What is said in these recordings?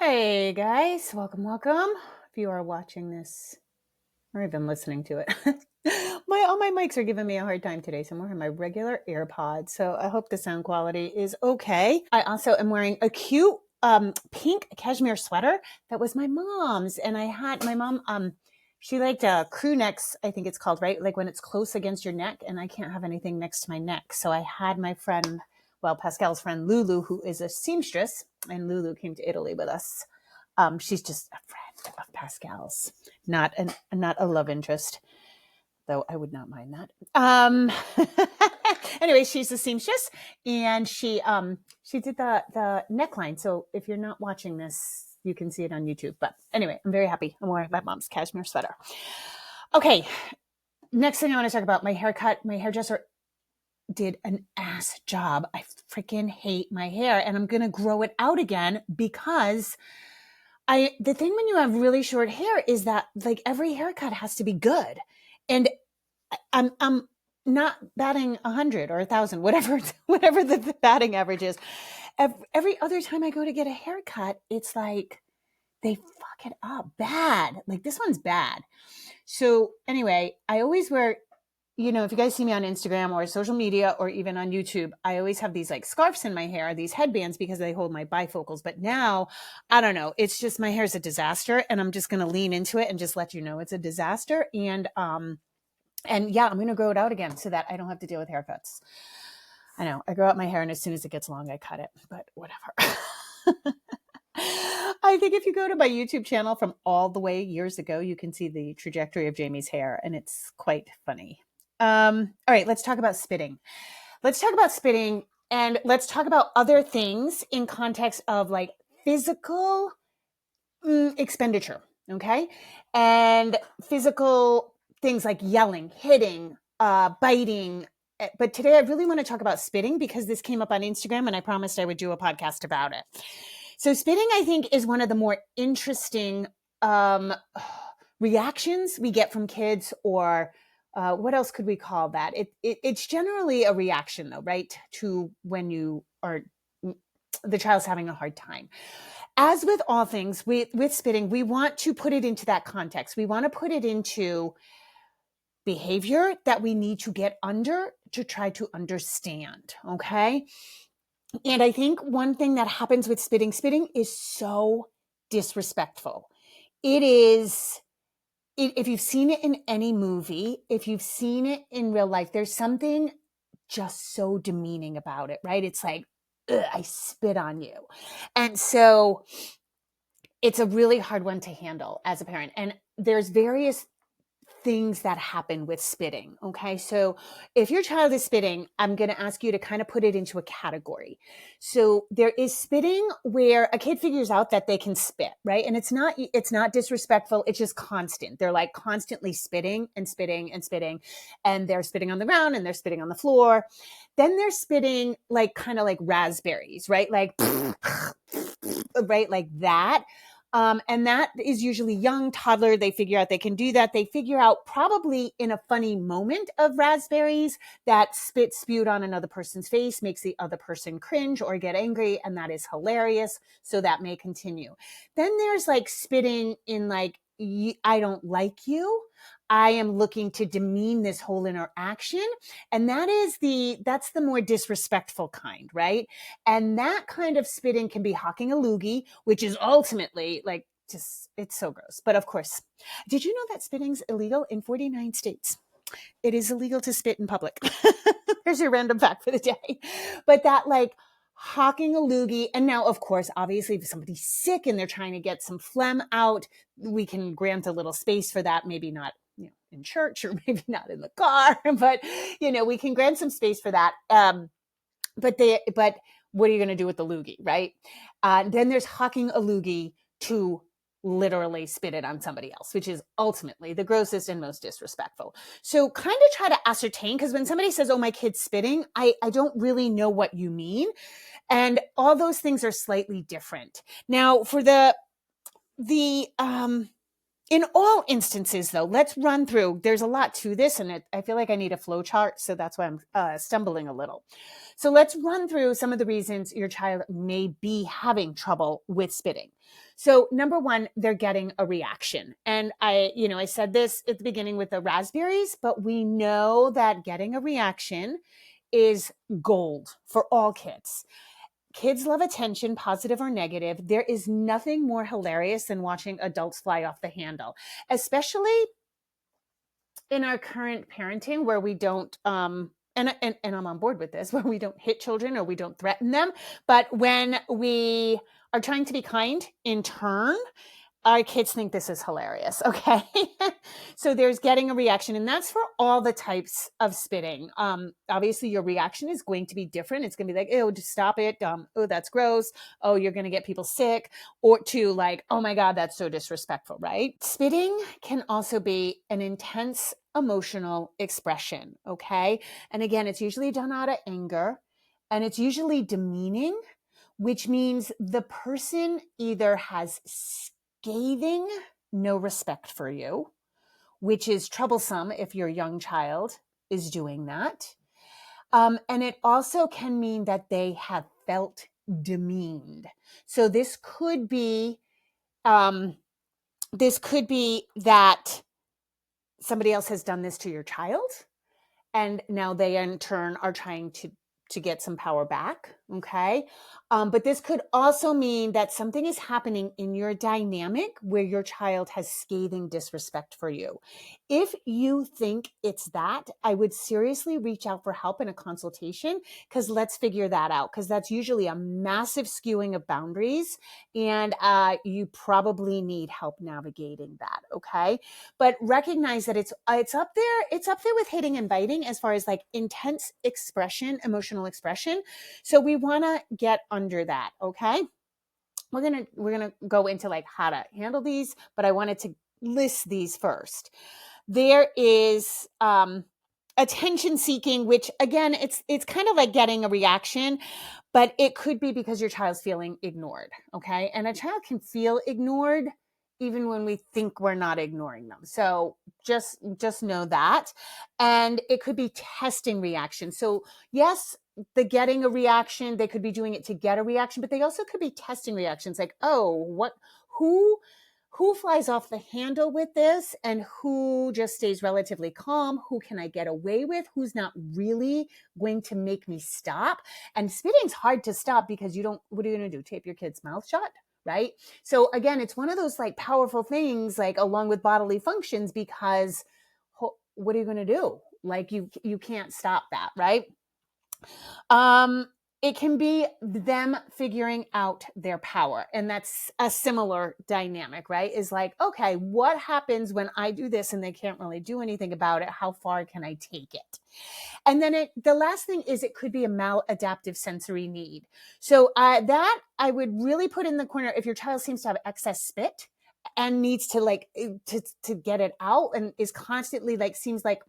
Hey guys, welcome. If you are watching this or even listening to it, all my mics are giving me a hard time today, so I'm wearing my regular AirPods. So I hope the sound quality is okay. I also am wearing a cute pink cashmere sweater that was my mom's, and I had my mom she liked crew necks, I think it's called, right? Like when it's close against your neck, and I can't have anything next to my neck, so I had my friend. Well, Pascal's friend Lulu, who is a seamstress, and Lulu came to Italy with us. She's just a friend of Pascal's, not a love interest, though I would not mind that. Anyway, she's a seamstress, and she did the neckline. So if you're not watching this, you can see it on YouTube. But anyway, I'm very happy. I'm wearing my mom's cashmere sweater. Okay, next thing I want to talk about my haircut. My hairdresser did an ass job. I freaking hate my hair, and I'm gonna grow it out again because the thing when you have really short hair is that like every haircut has to be good. And I'm not batting 100 or 1,000, whatever the batting average is. Every other time I go to get a haircut, it's like they fuck it up bad. Like this one's bad. So anyway, I always wear, if you guys see me on Instagram or social media or even on YouTube, I always have these like scarves in my hair, these headbands, because they hold my bifocals. But now, I don't know. It's just my hair's a disaster, and I'm just going to lean into it and just let you know it's a disaster. And yeah, I'm going to grow it out again so that I don't have to deal with haircuts. I know I grow out my hair, and as soon as it gets long, I cut it. But whatever. I think if you go to my YouTube channel from all the way years ago, you can see the trajectory of Jamie's hair, and it's quite funny. All right, let's talk about spitting. And let's talk about other things in context of like physical expenditure, okay? And physical things like yelling, hitting, biting. But today I really want to talk about spitting because this came up on Instagram and I promised I would do a podcast about it. So spitting, I think, is one of the more interesting reactions we get from kids, or what else could we call that? It's generally a reaction, though, right? To when the child's having a hard time. As with all things, with spitting, we want to put it into that context. We want to put it into behavior that we need to get under to try to understand, okay? And I think one thing that happens with spitting is so disrespectful. It is, if you've seen it in any movie, if you've seen it in real life, there's something just so demeaning about it, right? It's like, I spit on you. And so it's a really hard one to handle as a parent. And there's various things that happen with spitting. Okay. So if your child is spitting, I'm going to ask you to kind of put it into a category. So there is spitting where a kid figures out that they can spit, right? And it's not disrespectful. It's just constant. They're like constantly spitting and spitting and spitting, and they're spitting on the ground and they're spitting on the floor. Then they're spitting like kind of like raspberries, right? Like, right? Like that. And that is usually young toddler. They figure out they can do that. They figure out probably in a funny moment of raspberries that spit spewed on another person's face makes the other person cringe or get angry. And that is hilarious. So that may continue. Then there's like spitting in like, I don't like you. I am looking to demean this whole interaction. And that's the more disrespectful kind, right? And that kind of spitting can be hawking a loogie, which is ultimately like just, it's so gross. But of course, did you know that spitting's illegal in 49 states? It is illegal to spit in public. There's your random fact for the day. But that like hawking a loogie, and now of course, obviously if somebody's sick and they're trying to get some phlegm out, we can grant a little space for that, maybe not in church or maybe not in the car, but we can grant some space for that. But what are you going to do with the loogie, right? Then there's hawking a loogie to literally spit it on somebody else, which is ultimately the grossest and most disrespectful. So kind of try to ascertain, because when somebody says, oh, my kid's spitting, I don't really know what you mean. And all those things are slightly different. Now, for the In all instances, though, let's run through. There's a lot to this, and I feel like I need a flow chart, so that's why I'm stumbling a little. So let's run through some of the reasons your child may be having trouble with spitting. So number one, they're getting a reaction. And I said this at the beginning with the raspberries, but we know that getting a reaction is gold for all kids. Kids love attention, positive or negative. There is nothing more hilarious than watching adults fly off the handle, especially in our current parenting where we don't and I'm on board with this, where we don't hit children or we don't threaten them, but when we are trying to be kind in turn, our kids think this is hilarious. Okay. So there's getting a reaction, and that's for all the types of spitting. Obviously your reaction is going to be different. It's going to be like, oh, just stop it. Oh, that's gross. Oh, you're going to get people sick, or to like, oh my God, that's so disrespectful, right? Spitting can also be an intense emotional expression. Okay. And again, it's usually done out of anger, and it's usually demeaning, which means the person either has scathing no respect for you, which is troublesome if your young child is doing that. And it also can mean that they have felt demeaned. So this could be that somebody else has done this to your child, and now they in turn are trying to get some power back. Okay. But this could also mean that something is happening in your dynamic where your child has scathing disrespect for you. If you think it's that, I would seriously reach out for help in a consultation, because let's figure that out, because that's usually a massive skewing of boundaries, and you probably need help navigating that. Okay. But recognize that it's up there. It's up there with hitting and biting as far as like intense expression, emotional expression. So we want to get under that. Okay. We're going to go into like how to handle these, but I wanted to list these first. There is attention seeking, which again, it's kind of like getting a reaction, but it could be because your child's feeling ignored. Okay. And a child can feel ignored even when we think we're not ignoring them. So just know that. And it could be testing reaction. So yes, the getting a reaction, they could be doing it to get a reaction, but they also could be testing reactions like, oh, who flies off the handle with this, and who just stays relatively calm? Who can I get away with? Who's not really going to make me stop? And spitting's hard to stop because what are you going to do? Tape your kid's mouth shut? Right? So again, it's one of those like powerful things, like along with bodily functions, because what are you going to do? Like you can't stop that, right? It can be them figuring out their power. And that's a similar dynamic, right? Is like, okay, what happens when I do this and they can't really do anything about it? How far can I take it? And then the last thing is it could be a maladaptive sensory need. So that I would really put in the corner if your child seems to have excess spit and needs to like to get it out, and is constantly like, seems like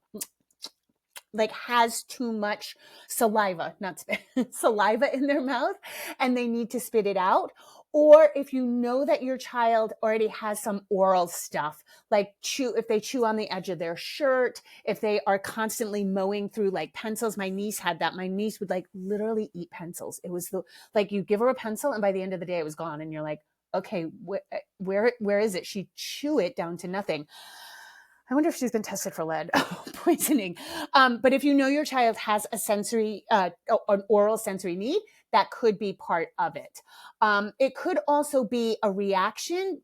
has too much saliva, not spit, saliva in their mouth, and they need to spit it out. Or if you know that your child already has some oral stuff, like if they chew on the edge of their shirt, if they are constantly mowing through like pencils. My niece had that. My niece would like literally eat pencils. It was like you give her a pencil and by the end of the day it was gone. And you're like, okay, where is it? She'd chew it down to nothing. I wonder if she's been tested for lead poisoning. But if you know your child has a sensory, an oral sensory need, that could be part of it. It could also be a reaction,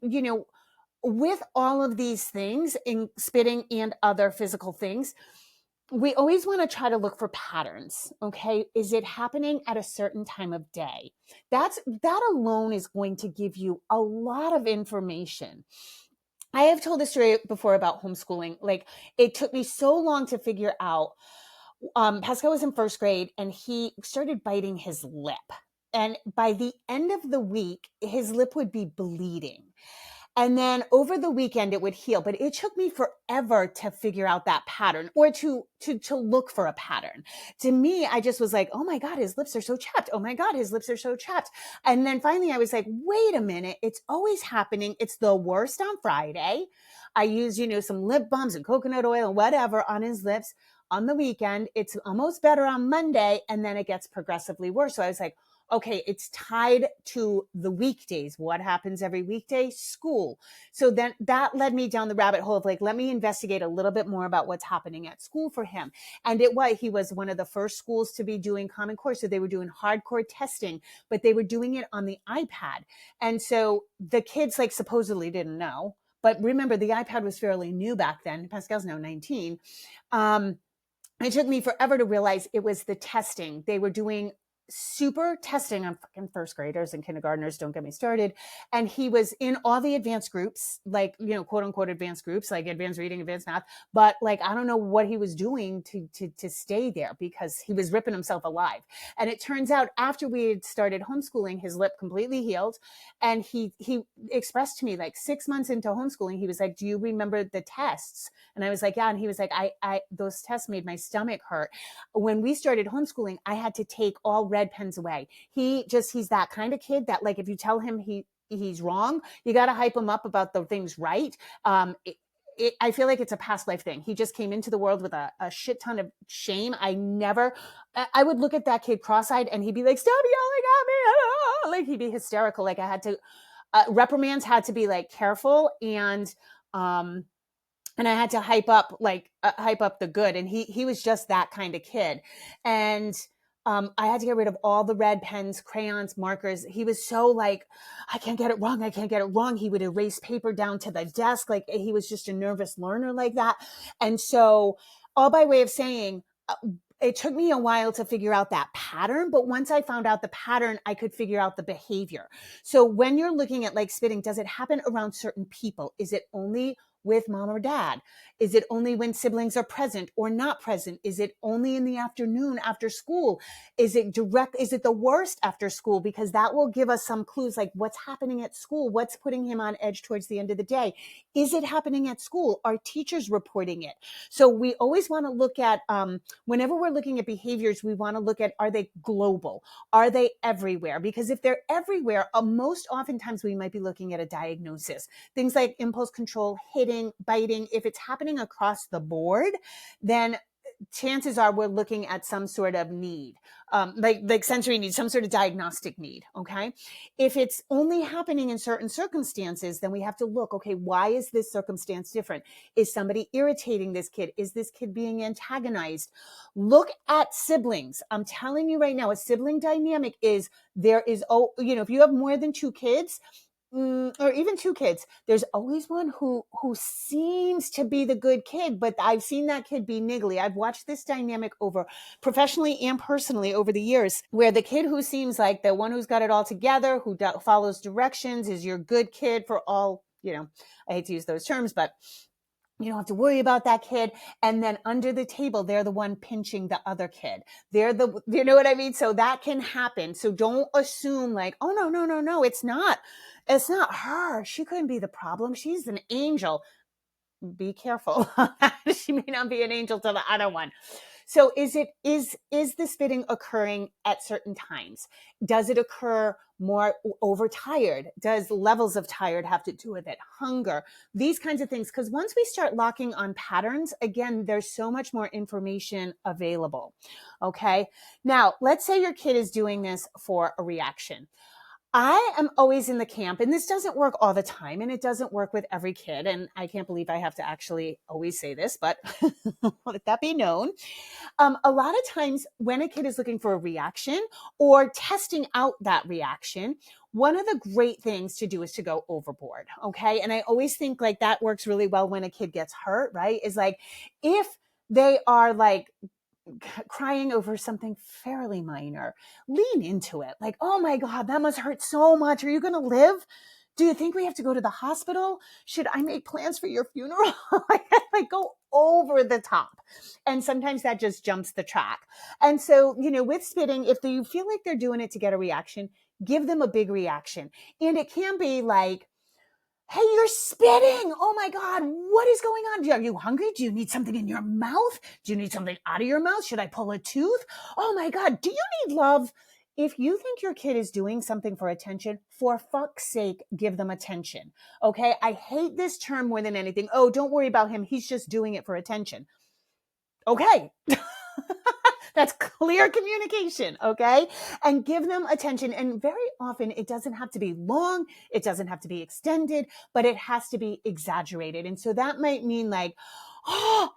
with all of these things in spitting and other physical things. We always want to try to look for patterns. Okay. Is it happening at a certain time of day? That alone is going to give you a lot of information. I have told this story before about homeschooling. Like, it took me so long to figure out. Pascal was in first grade and he started biting his lip. And by the end of the week, his lip would be bleeding. And then over the weekend it would heal, but it took me forever to figure out that pattern, or to look for a pattern. To me, I just was like, oh my God, his lips are so chapped. Oh my God, his lips are so chapped. And then finally I was like, wait a minute, it's always happening. It's the worst on Friday. I use, some lip balms and coconut oil and whatever on his lips on the weekend. It's almost better on Monday, and then it gets progressively worse. So I was like, okay, it's tied to the weekdays. What happens every weekday? School. So then that led me down the rabbit hole of like, let me investigate a little bit more about what's happening at school for him. And he was one of the first schools to be doing Common Core. So they were doing hardcore testing, but they were doing it on the iPad. And so the kids like supposedly didn't know. But remember, the iPad was fairly new back then. Pascal's now 19. It took me forever to realize it was the testing. They were doing super testing on fucking first graders and kindergartners, don't get me started. And he was in all the advanced groups, like, quote unquote advanced groups, like advanced reading, advanced math. But like, I don't know what he was doing to stay there, because he was ripping himself alive. And it turns out after we had started homeschooling, his lip completely healed. And he expressed to me like 6 months into homeschooling, he was like, do you remember the tests? And I was like, yeah. And he was like, I those tests made my stomach hurt. When we started homeschooling, I had to take all red pens away. He's that kind of kid that like, if you tell him he's wrong, you got to hype him up about the things right. I feel like it's a past life thing. He just came into the world with a shit ton of shame. I would look at that kid cross-eyed and he'd be like, stop yelling at me. Like he'd be hysterical. Like I had to, reprimands had to be like careful, and I had to hype up the good. And he was just that kind of kid. And I had to get rid of all the red pens, crayons, markers. He was so like, I can't get it wrong. I can't get it wrong. He would erase paper down to the desk. Like he was just a nervous learner like that. And so all by way of saying, it took me a while to figure out that pattern, but once I found out the pattern, I could figure out the behavior. So when you're looking at like spitting, does it happen around certain people? Is it only with mom or dad? Is it only when siblings are present or not present? Is it only in the afternoon after school? Is it the worst after school? Because that will give us some clues, like what's happening at school, what's putting him on edge towards the end of the day. Is it happening at school? Are teachers reporting it? So we always want to look at, whenever we're looking at behaviors, we want to look at, are they global? Are they everywhere? Because if they're everywhere, most oftentimes we might be looking at a diagnosis. Things like impulse control, hitting, biting. If it's happening across the board, then chances are we're looking at some sort of need, like sensory need, some sort of diagnostic need. Okay. If it's only happening in certain circumstances, then we have to look, okay, why is this circumstance different? Is somebody irritating this kid? Is this kid being antagonized? Look at siblings. I'm telling you right now, a sibling dynamic is if you have more than two kids, or even two kids, there's always one who seems to be the good kid, but I've seen that kid be niggly. I've watched this dynamic over professionally and personally over the years, where the kid who seems like the one who's got it all together, who follows directions, is your good kid for all, I hate to use those terms, but you don't have to worry about that kid. And then under the table, they're the one pinching the other kid. You know what I mean? So that can happen. So don't assume like, oh, no, it's not her. She couldn't be the problem. She's an angel. Be careful. She may not be an angel to the other one. So is the spitting occurring at certain times? Does it occur more overtired? Does levels of tired have to do with it? Hunger, these kinds of things. Because once we start locking on patterns, again, there's so much more information available. Okay. Now, let's say your kid is doing this for a reaction. I am always in the camp, and this doesn't work all the time, and it doesn't work with every kid. And I can't believe I have to actually always say this, but let that be known. A lot of times when a kid is looking for a reaction or testing out that reaction, one of the great things to do is to go overboard. Okay. And I always think like that works really well when a kid gets hurt, right? Is like, if they are like crying over something fairly minor, lean into it. Like, oh my God, that must hurt so much. Are you going to live? Do you think we have to go to the hospital? Should I make plans for your funeral? Like go over the top. And sometimes that just jumps the track. And so, with spitting, if you feel like they're doing it to get a reaction, give them a big reaction. And it can be like, Hey, you're spitting. Oh my God. What is going on? Are you hungry? Do you need something in your mouth? Do you need something out of your mouth? Should I pull a tooth? Oh my God. Do you need love? If you think your kid is doing something for attention, for fuck's sake, give them attention. Okay. I hate this term more than anything. Oh, don't worry about him. He's just doing it for attention. Okay. That's clear communication, okay? And give them attention. And very often it doesn't have to be long, it doesn't have to be extended, but it has to be exaggerated. And so that might mean like, oh,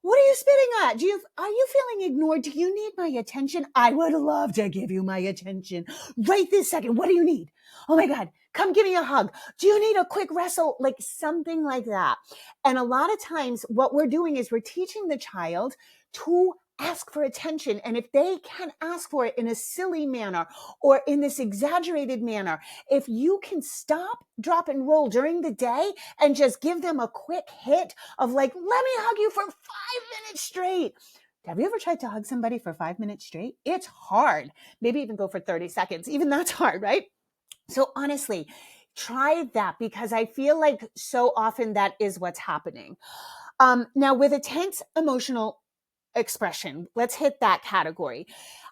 what are you spitting at? Are you feeling ignored? Do you need my attention? I would love to give you my attention right this second. What do you need? Oh my God, come give me a hug. Do you need a quick wrestle? Like something like that. And a lot of times what we're doing is we're teaching the child to ask for attention. And if they can ask for it in a silly manner or in this exaggerated manner, if you can stop, drop, and roll during the day and just give them a quick hit of like, let me hug you for 5 minutes straight. Have you ever tried to hug somebody for 5 minutes straight? It's hard. Maybe even go for 30 seconds. Even that's hard, right? So honestly, try that because I feel like so often that is what's happening. Now with intense emotional expression, let's hit that category.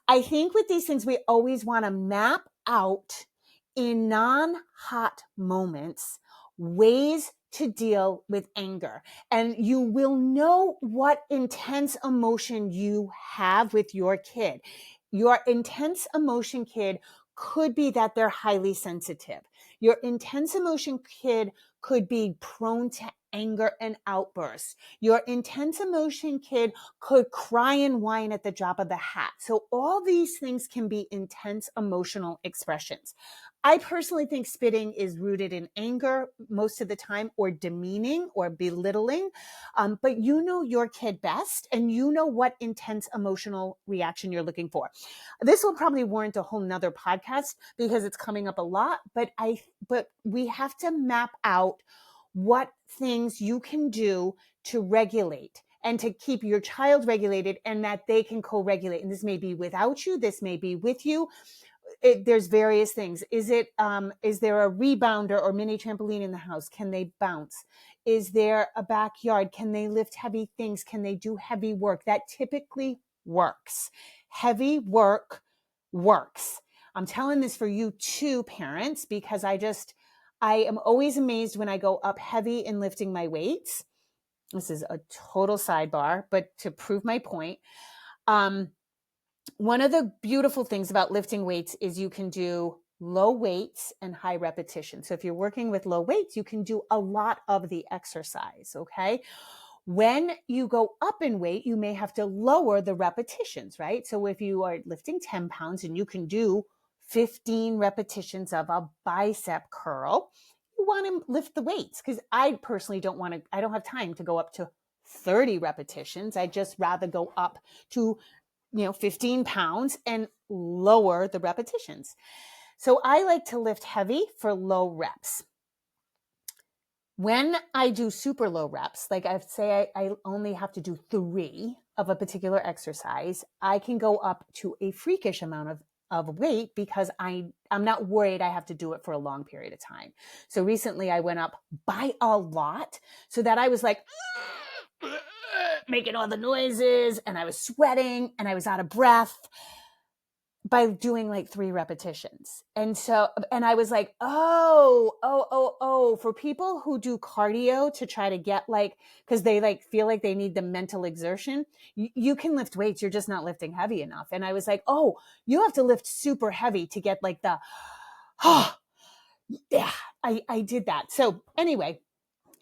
I think with these things, we always want to map out in non-hot moments ways to deal with anger. And you will know what intense emotion you have with your kid. Your intense emotion kid could be that they're highly sensitive. Your intense emotion kid could be prone to anger and outbursts. Your intense emotion kid could cry and whine at the drop of the hat. So all these things can be intense emotional expressions. I personally think spitting is rooted in anger most of the time, or demeaning or belittling. But you know your kid best and you know what intense emotional reaction you're looking for. This will probably warrant a whole nother podcast because it's coming up a lot, but we have to map out what things you can do to regulate and to keep your child regulated and that they can co-regulate. And this may be without you, this may be with you. There's various things. Is there a rebounder or mini trampoline in the house? Can they bounce? Is there a backyard? Can they lift heavy things? Can they do heavy work? That typically works. Heavy work works. I'm telling this for you too, parents, because I am always amazed when I go up heavy in lifting my weights. This is a total sidebar, but to prove my point, one of the beautiful things about lifting weights is you can do low weights and high repetition. So if you're working with low weights, you can do a lot of the exercise, okay? When you go up in weight, you may have to lower the repetitions, right? So if you are lifting 10 pounds and you can do 15 repetitions of a bicep curl, you want to lift the weights, because I personally I don't have time to go up to 30 repetitions. I just rather go up to 15 pounds and lower the repetitions. So I like to lift heavy for low reps. When I do super low reps, like I only have to do 3 of a particular exercise, I can go up to a freakish amount of weight because I'm not worried I have to do it for a long period of time. So recently I went up by a lot so that I was like making all the noises and I was sweating and I was out of breath by doing like 3 repetitions. And I was like, for people who do cardio to try to get because they feel like they need the mental exertion, you can lift weights. You're just not lifting heavy enough. And I was like, oh, you have to lift super heavy to get yeah, I did that. So anyway,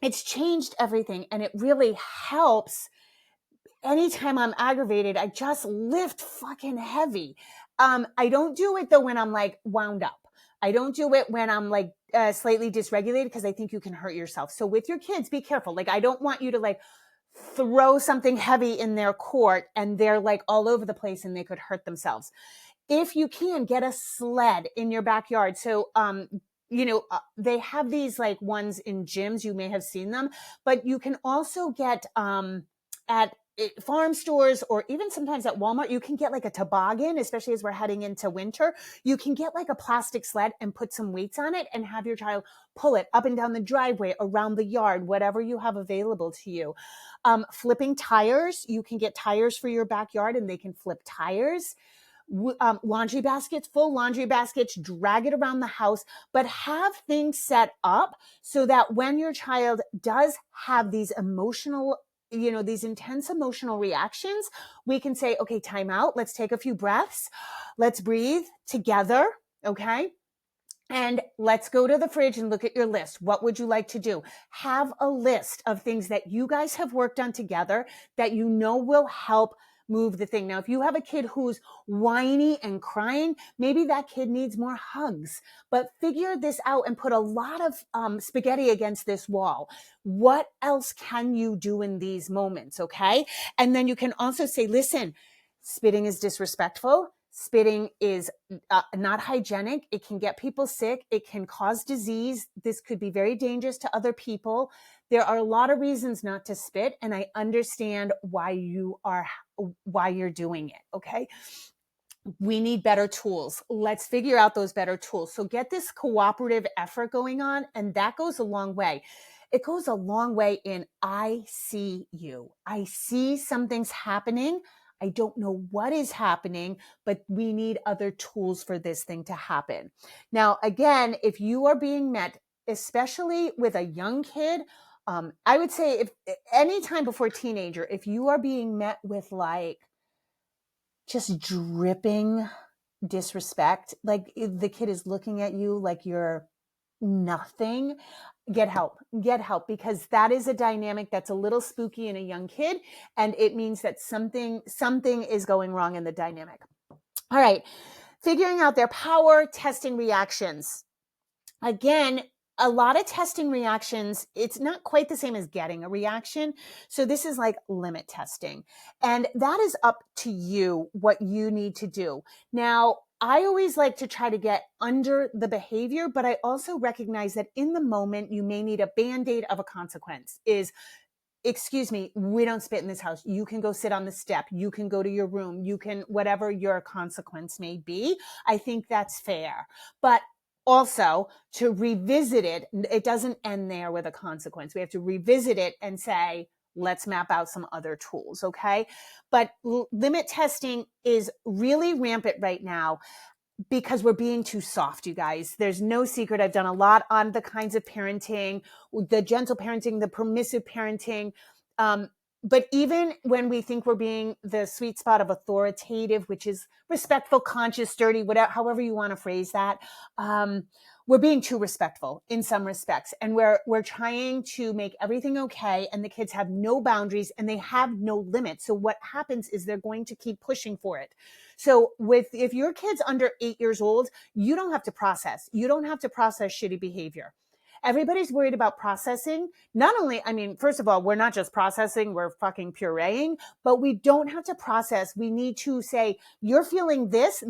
it's changed everything and it really helps. Anytime I'm aggravated, I just lift fucking heavy. I don't do it though when I'm wound up. I don't do it when I'm slightly dysregulated because I think you can hurt yourself. So with your kids, be careful. I don't want you to throw something heavy in their court and they're all over the place and they could hurt themselves. If you can, get a sled in your backyard. So, they have these ones in gyms. You may have seen them, but you can also get, at farm stores, or even sometimes at Walmart, you can get like a toboggan, especially as we're heading into winter. You can get like a plastic sled and put some weights on it and have your child pull it up and down the driveway, around the yard, whatever you have available to you. Flipping tires, you can get tires for your backyard and they can flip tires. Laundry baskets, full laundry baskets, drag it around the house, but have things set up so that when your child does have these emotional, these intense emotional reactions, we can say, okay, time out. Let's take a few breaths. Let's breathe together. Okay. And let's go to the fridge and look at your list. What would you like to do? Have a list of things that you guys have worked on together that you know will help move the thing. Now, if you have a kid who's whiny and crying, maybe that kid needs more hugs. But figure this out and put a lot of spaghetti against this wall. What else can you do in these moments? Okay. And then you can also say, listen, spitting is disrespectful. Spitting is not hygienic. It can get people sick. It can cause disease. This could be very dangerous to other people. There are a lot of reasons not to spit, and I understand why you're doing it. Okay. We need better tools. Let's figure out those better tools. So get this cooperative effort going on, and that goes a long way. It goes a long way in I see you. I see something's happening. I don't know what is happening, but we need other tools for this thing to happen. Now, again, if you are being met, especially with a young kid, I would say if anytime before teenager, if you are being met with like just dripping disrespect, like the kid is looking at you like you're nothing, get help, because that is a dynamic that's a little spooky in a young kid, and it means that something is going wrong in the dynamic. All right, figuring out their power, testing reactions. Again, a lot of testing reactions, it's not quite the same as getting a reaction. So this is like limit testing. And that is up to you, what you need to do. Now, I always like to try to get under the behavior, but I also recognize that in the moment, you may need a Band-Aid of a consequence. Excuse me, we don't spit in this house. You can go sit on the step. You can go to your room. You can, whatever your consequence may be. I think that's fair. But also to revisit it, it doesn't end there with a consequence. We have to revisit it and say, let's map out some other tools. Okay. But limit testing is really rampant right now because we're being too soft, you guys. There's no secret. I've done a lot on the kinds of parenting, the gentle parenting, the permissive parenting. But even when we think we're being the sweet spot of authoritative, which is respectful, conscious, sturdy, whatever, however you want to phrase that, we're being too respectful in some respects. And we're trying to make everything okay. And the kids have no boundaries and they have no limits. So what happens is they're going to keep pushing for it. So if your kid's under 8 years old, you don't have to process. You don't have to process shitty behavior. Everybody's worried about processing. Not only, I mean, first of all, we're not just processing, we're fucking pureeing, but we don't have to process. We need to say, you're feeling this.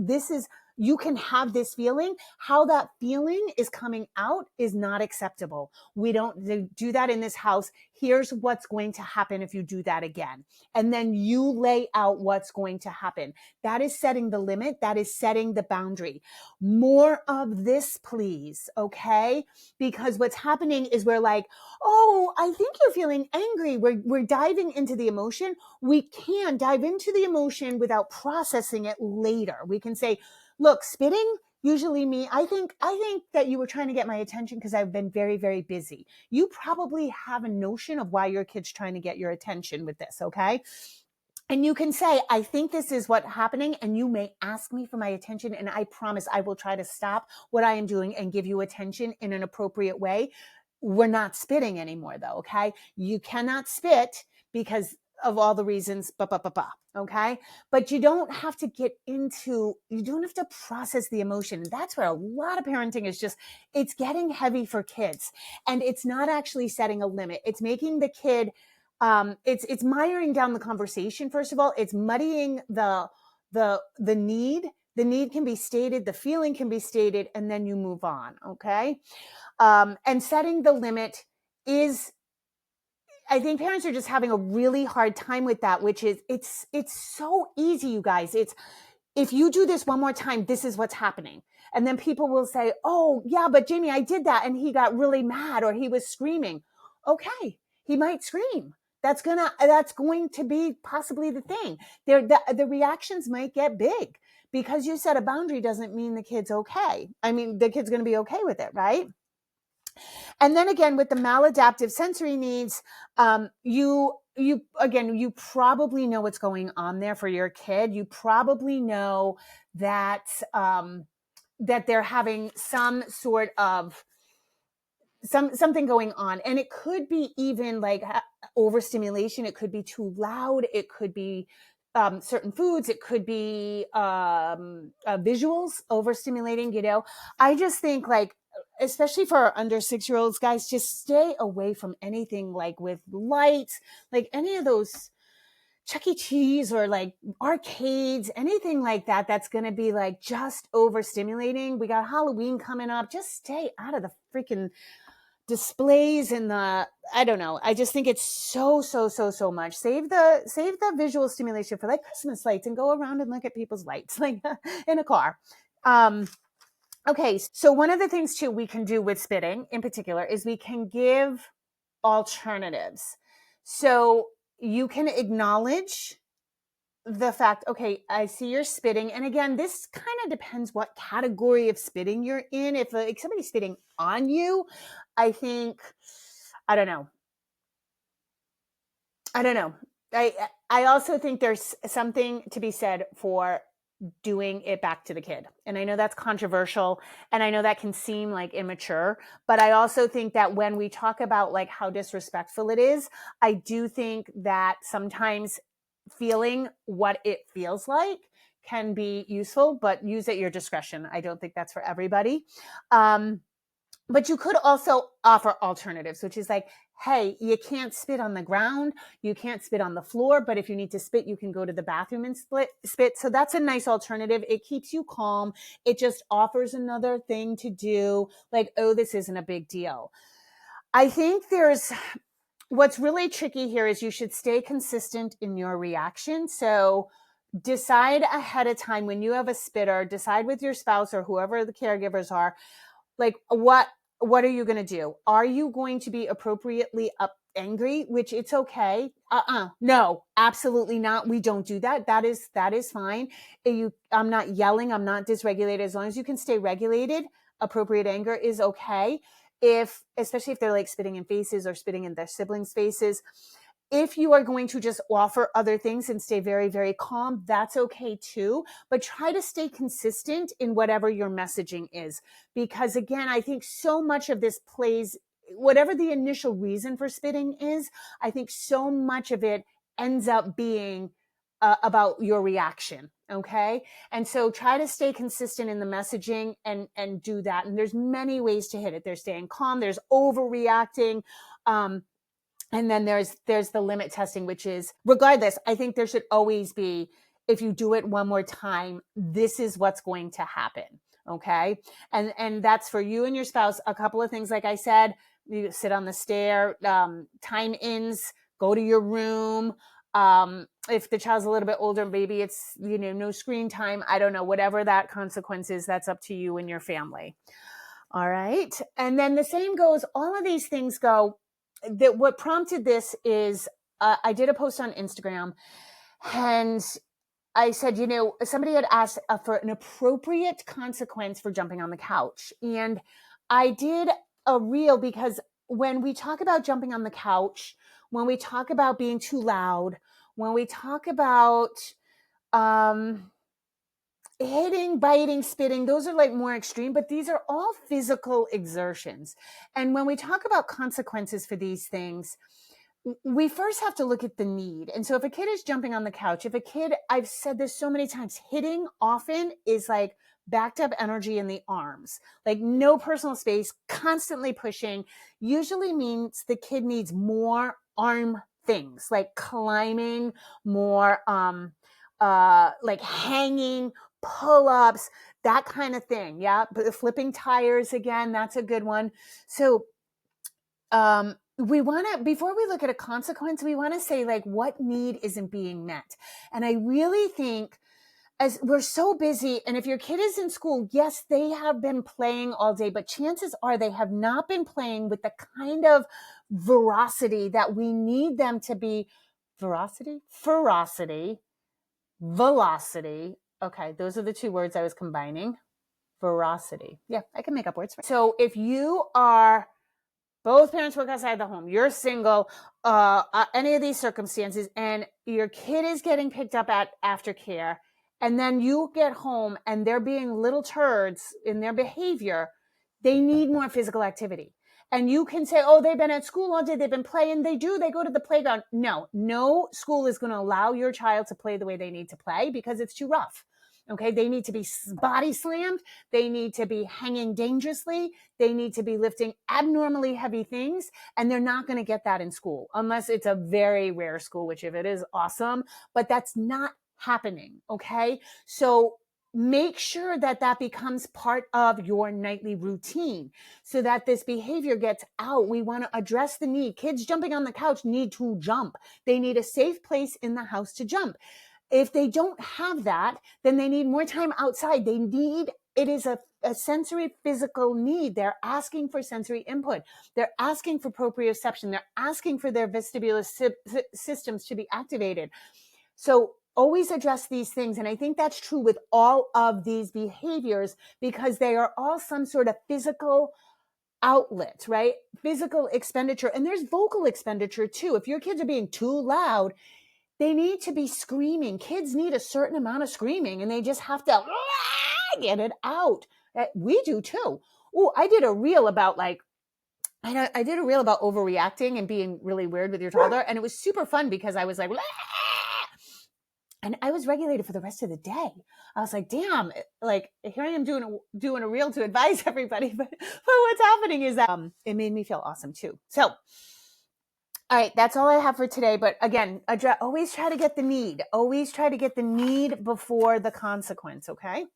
You can have this feeling. How that feeling is coming out is not acceptable. We don't do that in this house. Here's what's going to happen if you do that again. And then you lay out what's going to happen. That is setting the limit. That is setting the boundary. More of this, please. Okay. Because what's happening is we're like, oh, I think you're feeling angry. We're diving into the emotion. We can dive into the emotion without processing it later. We can say, look, spitting usually me. I think that you were trying to get my attention because I've been very, very busy. You probably have a notion of why your kid's trying to get your attention with this. Okay. And you can say, I think this is what's happening, and you may ask me for my attention, and I promise I will try to stop what I am doing and give you attention in an appropriate way. We're not spitting anymore, though, okay? You cannot spit because of all the reasons, okay? But you don't have to you don't have to process the emotion. That's where a lot of parenting is it's getting heavy for kids. And it's not actually setting a limit. It's making the kid it's miring down the conversation. First of all, it's muddying the need. The need can be stated, the feeling can be stated, and then you move on. Okay. And setting the limit is, I think parents are just having a really hard time with that, which is it's so easy, you guys. It's if you do this one more time, this is what's happening. And then people will say, oh, yeah, but Jamie, I did that. And he got really mad or he was screaming. Okay, he might scream. That's going to be possibly the thing. The reactions might get big because you set a boundary doesn't mean the kid's okay. I mean, the kid's going to be okay with it, right? And then again, with the maladaptive sensory needs, you probably know what's going on there for your kid. You probably know that that they're having some sort of something going on, and it could be even like overstimulation. It could be too loud. It could be certain foods. It could be visuals overstimulating. I just think like, especially for our under 6-year-olds, guys, just stay away from anything like with lights, like any of those Chuck E. Cheese or like arcades, anything like that that's going to be like just overstimulating. We got Halloween coming up. Just stay out of the freaking displays and I don't know. I just think it's so much. Save the visual stimulation for like Christmas lights and go around and look at people's lights like in a car. Okay, so one of the things too we can do with spitting in particular is we can give alternatives. So you can acknowledge the fact, okay, I see you're spitting. And again, this kind of depends what category of spitting you're in. If somebody's spitting on you, I think, I don't know. I also think there's something to be said for doing it back to the kid. And I know that's controversial and I know that can seem like immature, but I also think that when we talk about like how disrespectful it is, I do think that sometimes feeling what it feels like can be useful, but use at your discretion. I don't think that's for everybody. But you could also offer alternatives, which is like, hey, you can't spit on the ground. You can't spit on the floor. But if you need to spit, you can go to the bathroom and spit. So that's a nice alternative. It keeps you calm. It just offers another thing to do. Like, oh, this isn't a big deal. I think what's really tricky here is you should stay consistent in your reaction. So decide ahead of time when you have a spitter, decide with your spouse or whoever the caregivers are, like what are you going to do? Are you going to be appropriately angry, which it's okay. No, absolutely not. We don't do that. That is fine. I'm not yelling. I'm not dysregulated. As long as you can stay regulated, appropriate anger is okay. Especially if they're like spitting in faces or spitting in their siblings' faces. If you are going to just offer other things and stay very, very calm, that's okay too. But try to stay consistent in whatever your messaging is. Because again, I think so much of this plays, whatever the initial reason for spitting is, I think so much of it ends up being about your reaction. Okay. And so try to stay consistent in the messaging and do that. And there's many ways to hit it. There's staying calm. There's overreacting. And then there's the limit testing, which is regardless, I think there should always be, if you do it one more time, this is what's going to happen. Okay. And that's for you and your spouse. A couple of things, like I said, you sit on the stair, time ins, go to your room. If the child's a little bit older, maybe it's, no screen time. I don't know, whatever that consequence is, that's up to you and your family. All right. And then the same goes, all of these things go, that what prompted this is I did a post on Instagram and I said, somebody had asked for an appropriate consequence for jumping on the couch. And I did a reel because when we talk about jumping on the couch, when we talk about being too loud, when we talk about hitting, biting, spitting, those are like more extreme, but these are all physical exertions. And when we talk about consequences for these things, we first have to look at the need. And so if a kid is jumping on the couch, I've said this so many times, hitting often is like backed up energy in the arms, like no personal space, constantly pushing, usually means the kid needs more arm things, like climbing, more like hanging, pull-ups, that kind of thing. Yeah. But flipping tires again, that's a good one. So we want to, before we look at a consequence, we want to say, like, what need isn't being met? And I really think, as we're so busy, and if your kid is in school, yes, they have been playing all day, but chances are they have not been playing with the kind of veracity that we need them to be. Ferocity, velocity. Okay, those are the two words I was combining. Veracity. Yeah, I can make up words for it. So if you are, both parents work outside the home, you're single, any of these circumstances, and your kid is getting picked up at aftercare, and then you get home and they're being little turds in their behavior, they need more physical activity. And you can say, oh, they've been at school all day, they've been playing. They go to the playground. No school is going to allow your child to play the way they need to play because it's too rough. Okay, they need to be body slammed. They need to be hanging dangerously. They need to be lifting abnormally heavy things. And they're not going to get that in school unless it's a very rare school, which if it is, awesome. But that's not happening. Okay, so make sure that that becomes part of your nightly routine so that this behavior gets out. We want to address the need. Kids jumping on the couch need to jump. They need a safe place in the house to jump. If they don't have that, then they need more time outside. It is a sensory physical need. They're asking for sensory input. They're asking for proprioception. They're asking for their vestibular systems to be activated. So always address these things. And I think that's true with all of these behaviors because they are all some sort of physical outlet, right? Physical expenditure. And there's vocal expenditure too. If your kids are being too loud, they need to be screaming. Kids need a certain amount of screaming and they just have to get it out. We do too. Oh, I did a reel about overreacting and being really weird with your toddler. And it was super fun because I was like, and I was regulated for the rest of the day. I was like, damn, like here I am doing a reel to advise everybody. But what's happening is that it made me feel awesome too. So, all right, that's all I have for today. But again, always try to get the need. Always try to get the need before the consequence, okay? All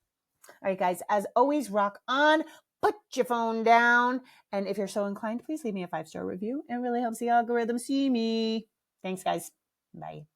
right, guys, as always, rock on. Put your phone down. And if you're so inclined, please leave me a 5-star review. It really helps the algorithm see me. Thanks, guys. Bye.